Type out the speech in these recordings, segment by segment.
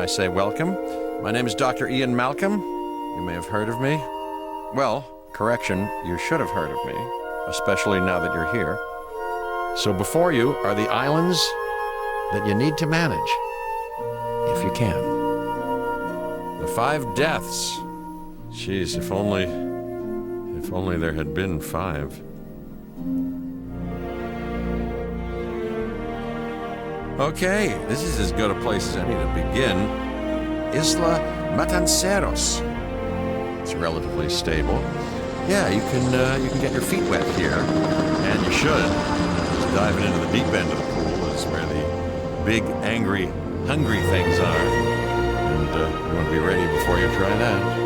I say welcome. My name is Dr. Ian Malcolm. You may have heard of me. Well, correction, you should have heard of me, especially now that you're here. So before you are the islands that you need to manage, if you can. The 5 deaths. Jeez, if only there had been 5. Okay, this is as good a place as any to begin. Isla Matanceros. It's relatively stable. Yeah, you can get your feet wet here, and you should. Just diving into the deep end of the pool is where the big, angry, hungry things are, and you want to be ready before you try that.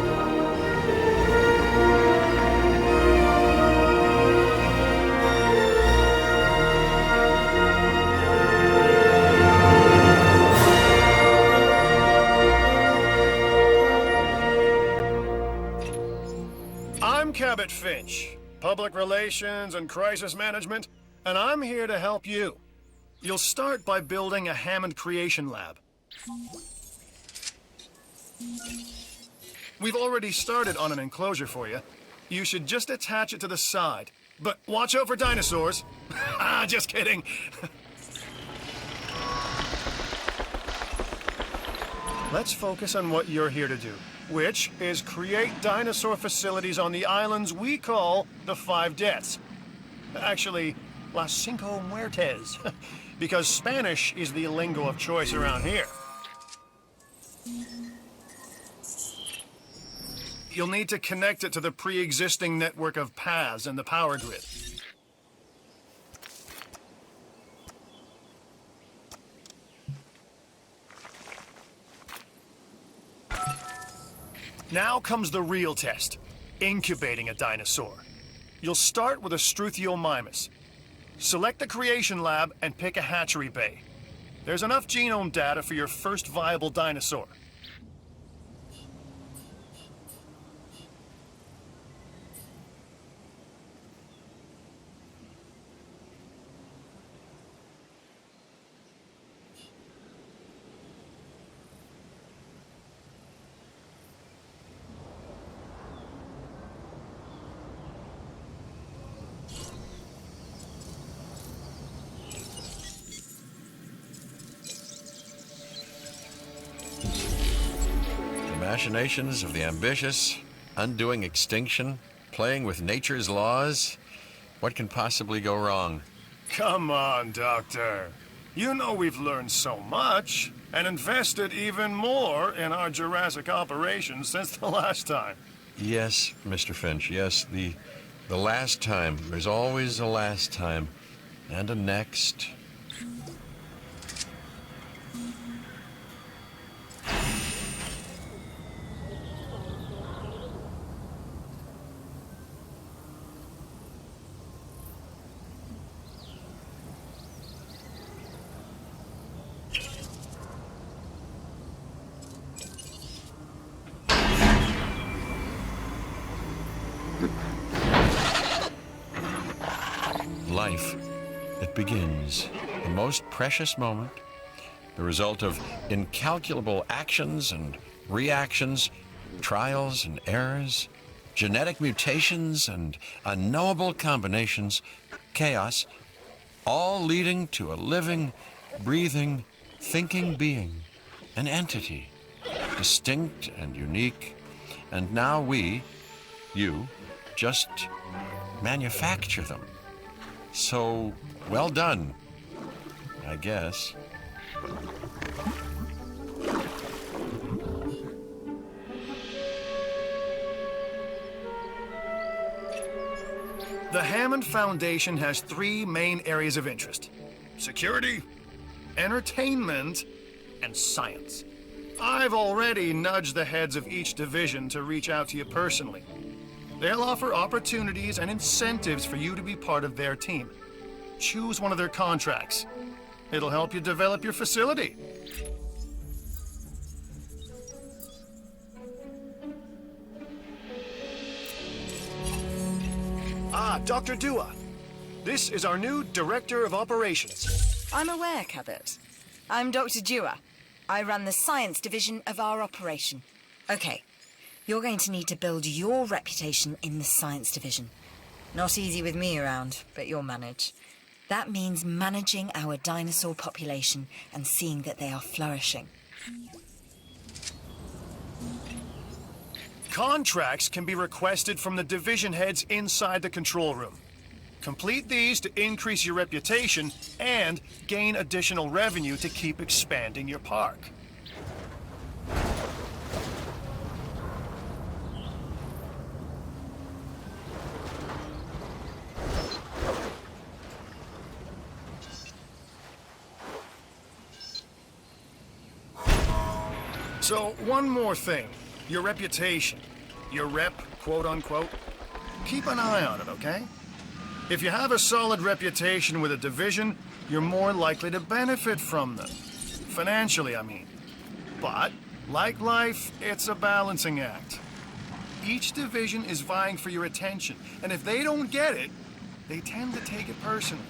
Cabot Finch, Public Relations and Crisis Management, and I'm here to help you. You'll start by building a Hammond Creation Lab. We've already started on an enclosure for you. You should just attach it to the side. But watch out for dinosaurs. Just kidding. Let's focus on what you're here to do, which is create dinosaur facilities on the islands we call the 5 Deaths. Actually, Las Cinco Muertes, because Spanish is the lingo of choice around here. You'll need to connect it to the pre-existing network of paths and the power grid. Now comes the real test, incubating a dinosaur. You'll start with a Struthiomimus. Select the creation lab and pick a hatchery bay. There's enough genome data for your first viable dinosaur. Machinations of the ambitious, undoing extinction, playing with nature's laws. What can possibly go wrong? Come on, Doctor. You know we've learned so much and invested even more in our Jurassic operations since the last time. Yes, Mr. Finch, yes, the last time. There's always a last time. And a next. Life, it begins, the most precious moment, the result of incalculable actions and reactions, trials and errors, genetic mutations and unknowable combinations, chaos, all leading to a living, breathing, thinking being, an entity, distinct and unique, and now we, you, just manufacture them. So, well done, I guess. The Hammond Foundation has 3 main areas of interest: security, entertainment, and science. I've already nudged the heads of each division to reach out to you personally. They'll offer opportunities and incentives for you to be part of their team. Choose one of their contracts. It'll help you develop your facility. Dr. Dua. This is our new Director of Operations. I'm aware, Cabot. I'm Dr. Dua. I run the science division of our operation. Okay, you're going to need to build your reputation in the science division. Not easy with me around, but you'll manage. That means managing our dinosaur population and seeing that they are flourishing. Contracts can be requested from the division heads inside the control room. Complete these to increase your reputation and gain additional revenue to keep expanding your park. So, one more thing. Your reputation. Your rep, quote unquote. Keep an eye on it, okay? If you have a solid reputation with a division, you're more likely to benefit from them. Financially, I mean. But, like life, it's a balancing act. Each division is vying for your attention, and if they don't get it, they tend to take it personally.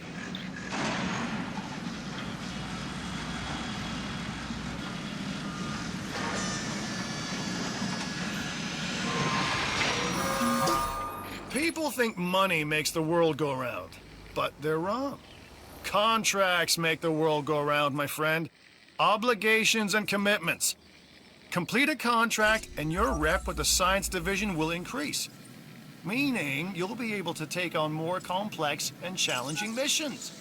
People think money makes the world go round, but they're wrong. Contracts make the world go round, my friend. Obligations and commitments. Complete a contract and your rep with the science division will increase. Meaning you'll be able to take on more complex and challenging missions.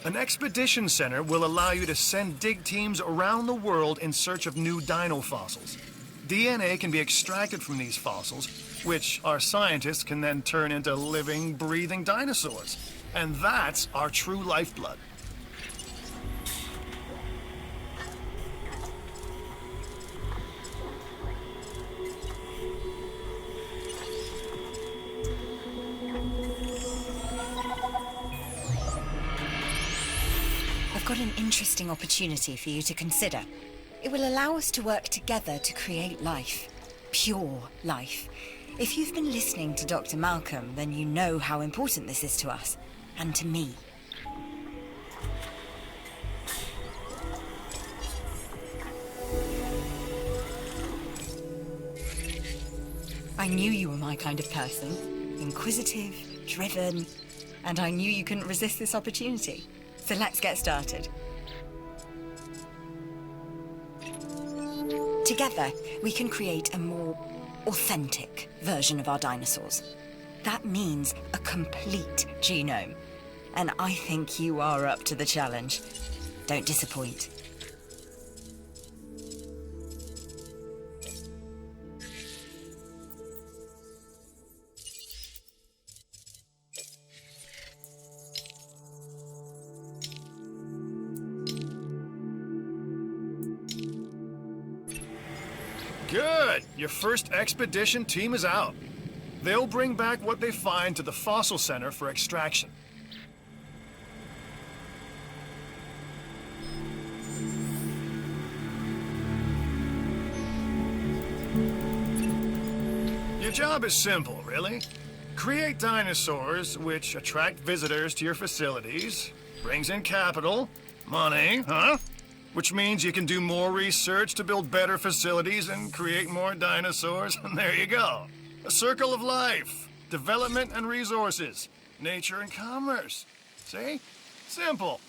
An expedition center will allow you to send dig teams around the world in search of new dino fossils. DNA can be extracted from these fossils, which our scientists can then turn into living, breathing dinosaurs. And that's our true lifeblood. I've got an interesting opportunity for you to consider. It will allow us to work together to create life. Pure life. If you've been listening to Dr. Malcolm, then you know how important this is to us. And to me. I knew you were my kind of person. Inquisitive, driven, and I knew you couldn't resist this opportunity. So let's get started. Together, we can create a more authentic version of our dinosaurs. That means a complete genome. And I think you are up to the challenge. Don't disappoint. Good! Your first expedition team is out. They'll bring back what they find to the fossil center for extraction. Your job is simple, really. Create dinosaurs which attract visitors to your facilities, brings in capital, money, which means you can do more research to build better facilities and create more dinosaurs, and there you go. A circle of life, development and resources, nature and commerce. See? Simple.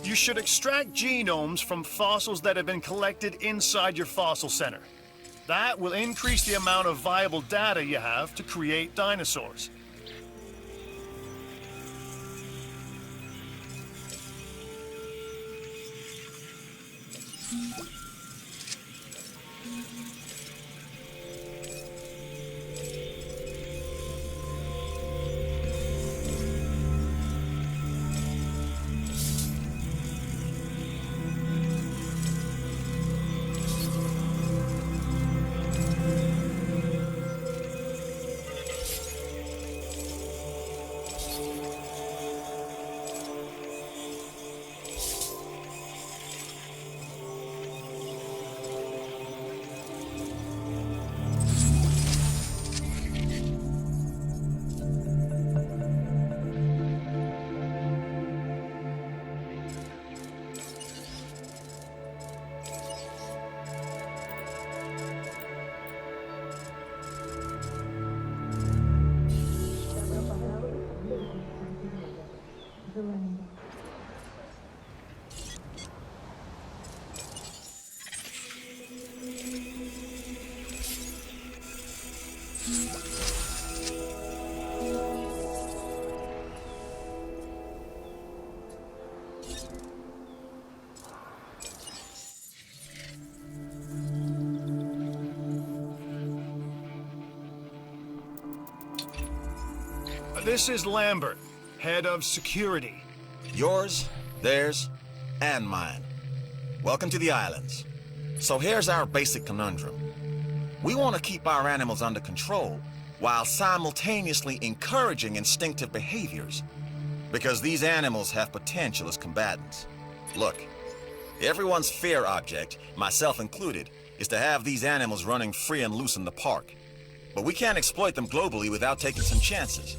You should extract genomes from fossils that have been collected inside your fossil center. That will increase the amount of viable data you have to create dinosaurs. This is Lambert, head of security. Yours, theirs, and mine. Welcome to the islands. So here's our basic conundrum. We want to keep our animals under control while simultaneously encouraging instinctive behaviors, because these animals have potential as combatants. Look, everyone's fear object, myself included, is to have these animals running free and loose in the park. But we can't exploit them globally without taking some chances.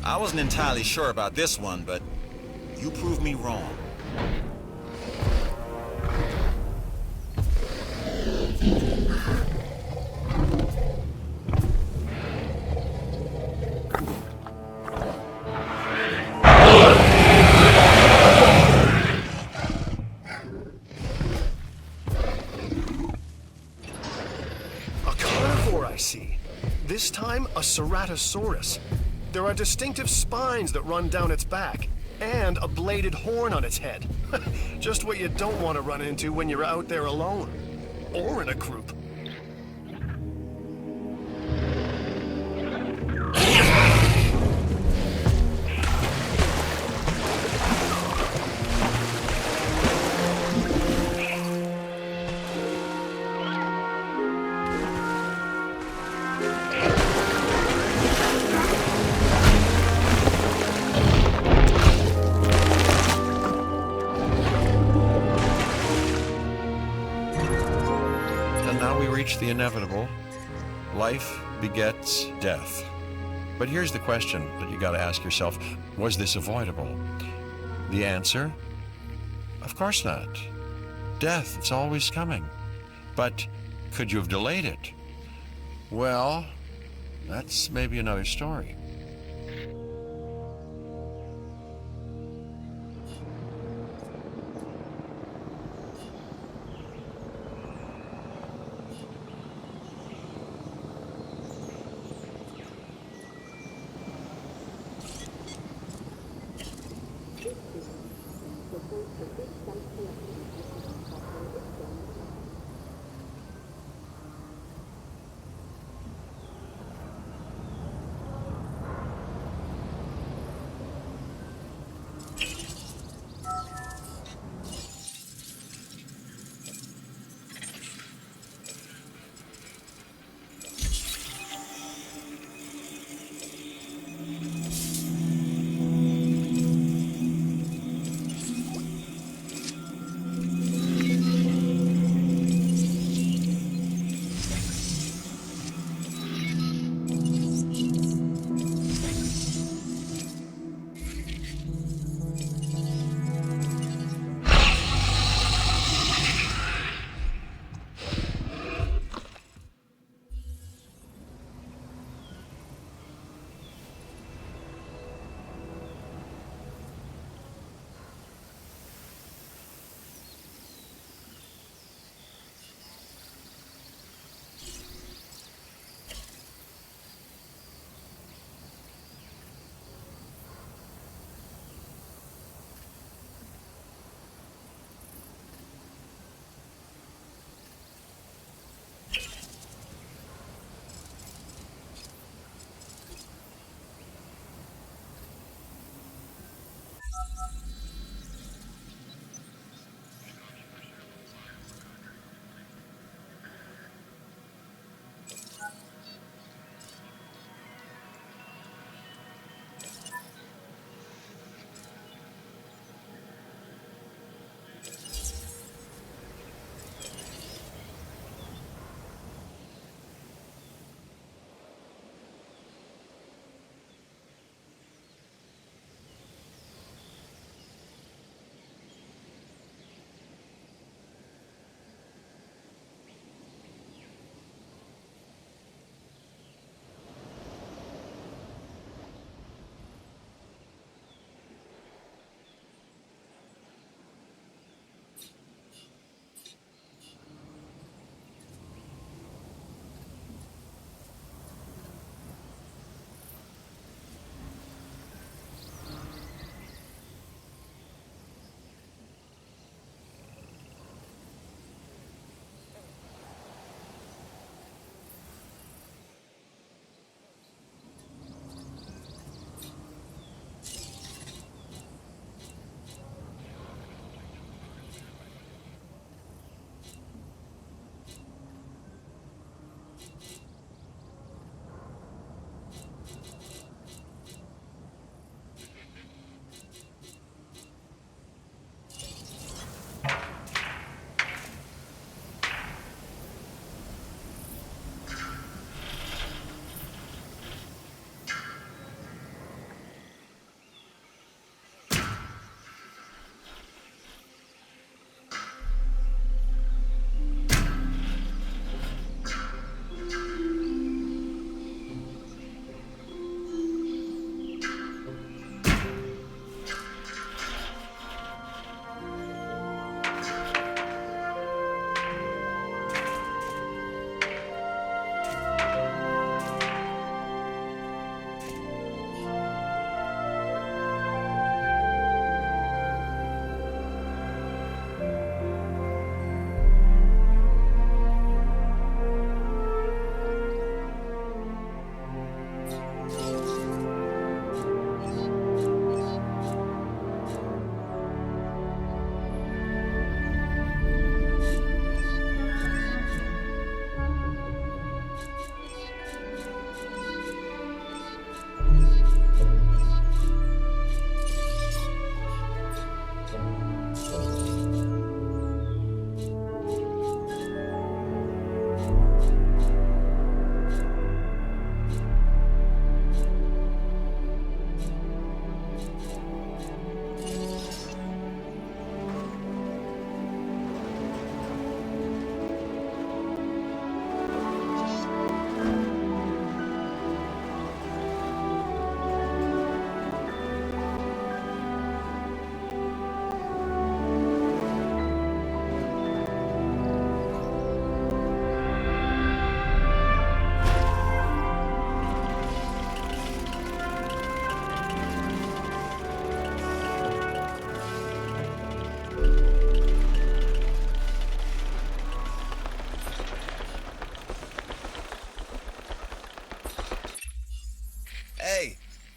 I wasn't entirely sure about this one, but you proved me wrong. A carnivore, I see. This time I'm a Ceratosaurus. There are distinctive spines that run down its back, and a bladed horn on its head. Just what you don't want to run into when you're out there alone. Or in a group. Now we reach the inevitable. Life begets death. But here's the question that you got to ask yourself. Was this avoidable? The answer? Of course not. Death, it's always coming. But could you have delayed it? Well, that's maybe another story.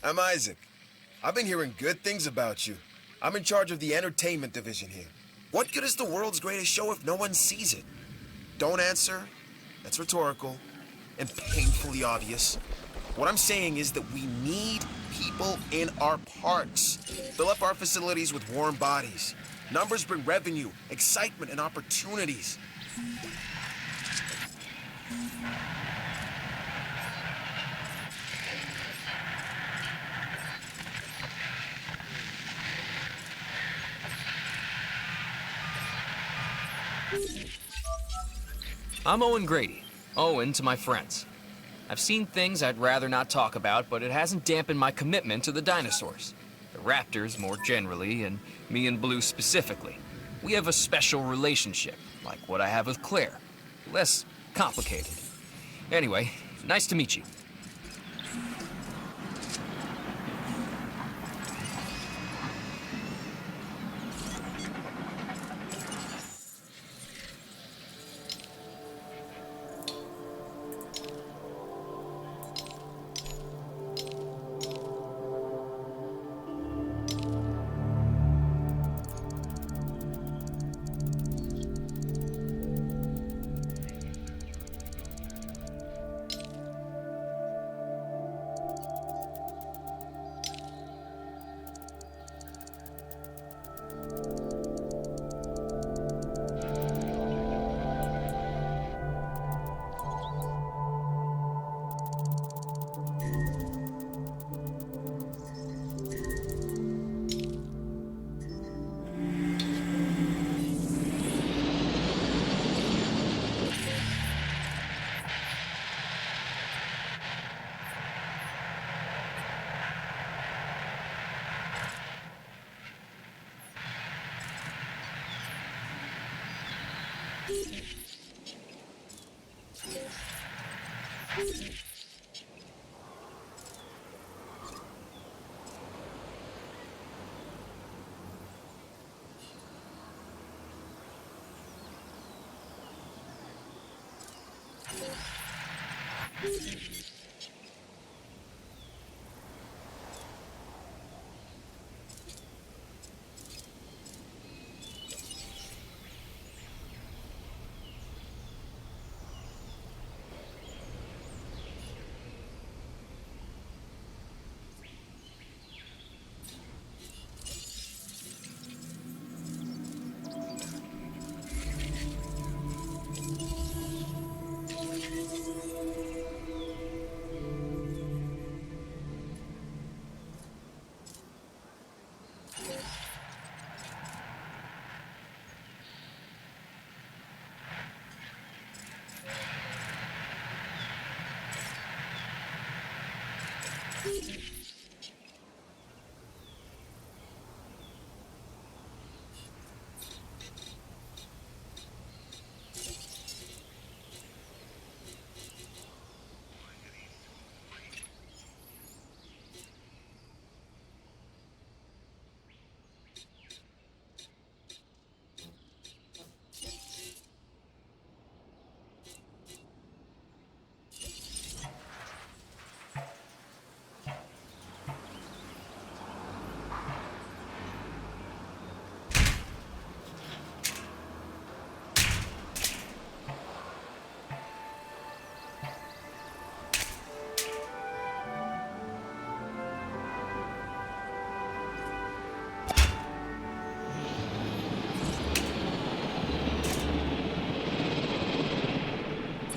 I'm Isaac. I've been hearing good things about you. I'm in charge of the entertainment division here. What good is the world's greatest show if no one sees it? Don't answer. That's rhetorical and painfully obvious. What I'm saying is that we need people in our parks. Fill up our facilities with warm bodies. Numbers bring revenue, excitement, and opportunities. I'm Owen Grady. Owen to my friends. I've seen things I'd rather not talk about, but it hasn't dampened my commitment to the dinosaurs. The raptors more generally, and me and Blue specifically. We have a special relationship, like what I have with Claire. Less complicated. Anyway, nice to meet you.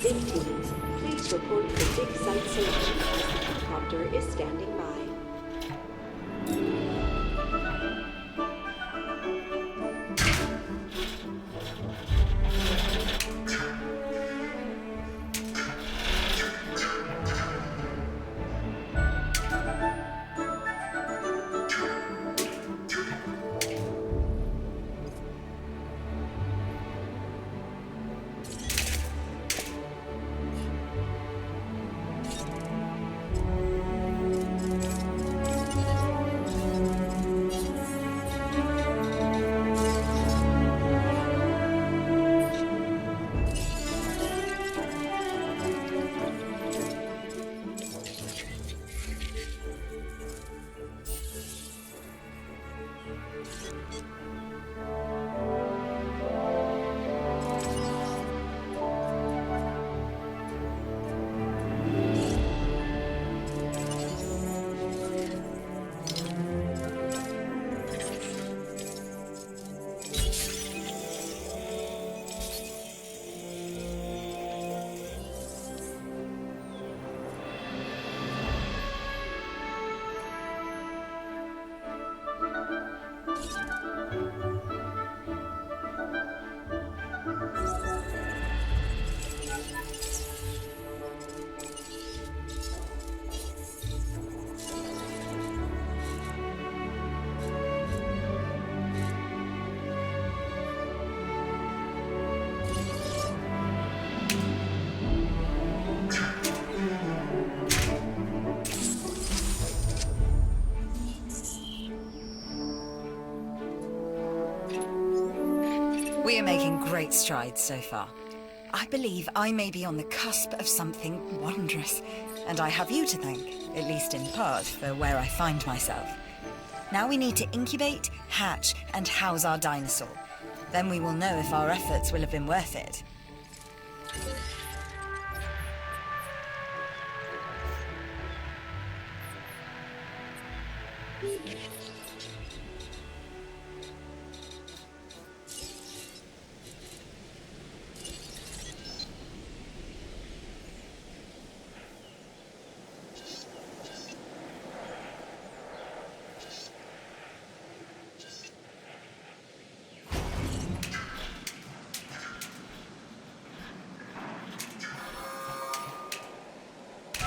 Victims, please report the dig site selection as the helicopter is standing by. We are making great strides so far. I believe I may be on the cusp of something wondrous, and I have you to thank, at least in part, for where I find myself. Now we need to incubate, hatch, and house our dinosaur. Then we will know if our efforts will have been worth it.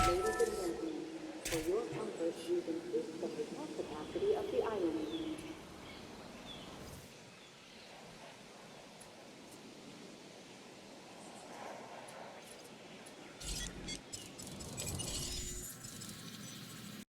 Ladies and gentlemen, for your comfort, we've increased the hotel capacity of the island.